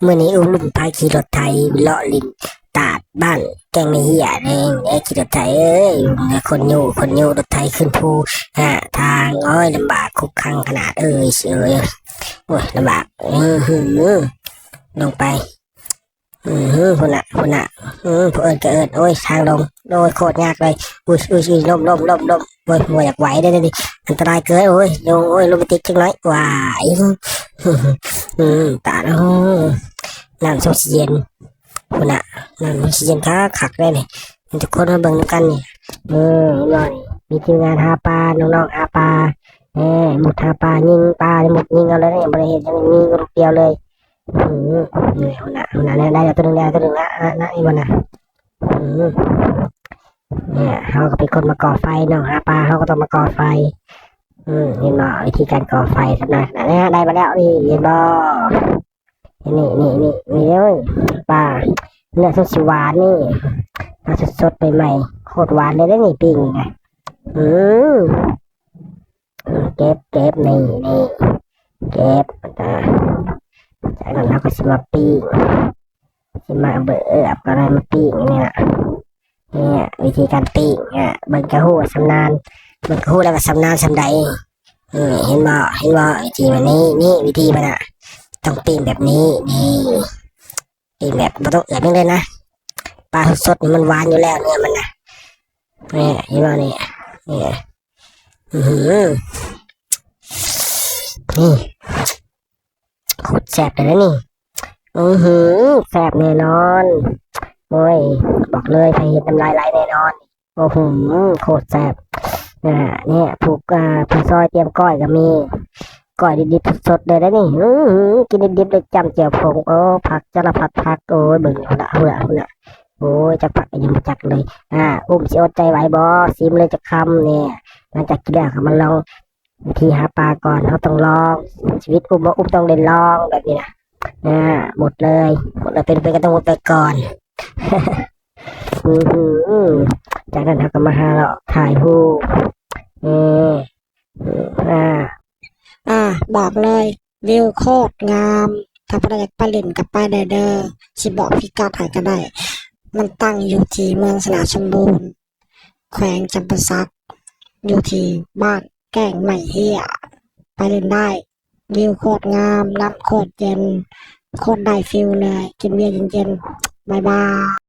เมื่อนี้อุ้มลุงพาขี่รถไถเลาะลินตาดบ้านแกงไม่เหี้ยเองขี่รถไถคนอยู่รถไถขึ้นภูทางลำบากคุกคังขนาดโอ้ยลำบากลงไปพุ่นน่ะผู้เอิญก็เอิญโอ้ยทางลงโดยโคตรยากเลยอุ้ยล้มโอ้ยบ่อยากไหวได้ดิอันตรายเกินโอ้ยลงโอ้ยลงไปติดจังไรวายตาโอ้น้ำโซเย็นพุ่นน่ะน้ำโซเย็นคักเลยนี่ทุกคนมาเบิ่งกันนี่นี่มีทีมงานหาปลาน้องๆหาปลาหมุดหาปลายิงปลาหมุดยิงเอาเลยเนี่ยบริเห็นยังมีลูกเดียวเลยนี่คนน่ะได้ตัวหนึ่งนะอีวันน่ะเนี่ยเขาก็เป็นคนมาก่อไฟเนาะหาปลาเขาก็ต้องมาก่อไฟเห็นบ่วิธีการก่อไฟสักหน่อยนะได้มาแล้วนี่เห็นบ่นี่เลยปลาเนื้อสดหวานนี่ปลาสดใหม่ๆโคตรหวานเลยนะนี่ปิ้งไงเก็บนี่เก็บจากนั้นเราก็สิมาปิ้งสิมาเบื่อก็ได้มาปิ้งเนี่ยวิธีการปิ้งเบิ่งกระหู้สำนานเบิ่งกระหู้แล้วก็สำนานสำใดเห็นบ่วิธีมันนี่วิธีมันต้องปิ้งแบบนี้นี่ปิ้งแบบไม่ต้องเอือดเลยนะปลาสดๆมันหวานอยู่แล้วเนื้อมันนะเนี่ยเห็นบ่นี่โคตรแซ่บเลยนะนี่แซ่บแน่นอนโอ้ยบอกเลยใครเห็นน้ำลายไหลแน่นอนโอ้โหโคตรแซ่บเนี่ยผู้ซอยเตรียมก้อยก็มีก้อยดิบๆสดๆเลยนะนี่กินดิบๆเลยจำเจียวผงผักจระผัดผักโอ้ยเบิ่งเอาละโอ้ยจักผักยังจักเลยอุ้มสิอดใจไหวบ่ซิมเลยจะคำเนี่ยหลังจากกินแล้วมันลองวิธีหาปลาก่อนเขาต้องลองชีวิตอุ้มต้องเล่นลองแบบนี้นะหมดเลยเป็นก็ต้องหมดไปก่อนจากนั้นเขาก็มาหาเราถ่ายรูปบอกเลยวิวโคตรงามถ้าพระอยากไปเล่นกับไปได้เด้อสิบอกพี่กัดให้ก็ได้มันตั้งอยู่ที่เมืองสนาชมบูรณ์แขวงจำปาสักอยู่ที่บ้านแก่งใหม่เฮียไปเล่นได้วิวโคตรงามน้ำโคตรเย็นโคตรได้ฟิลเลยกินเบียร์เย็นๆบายบาย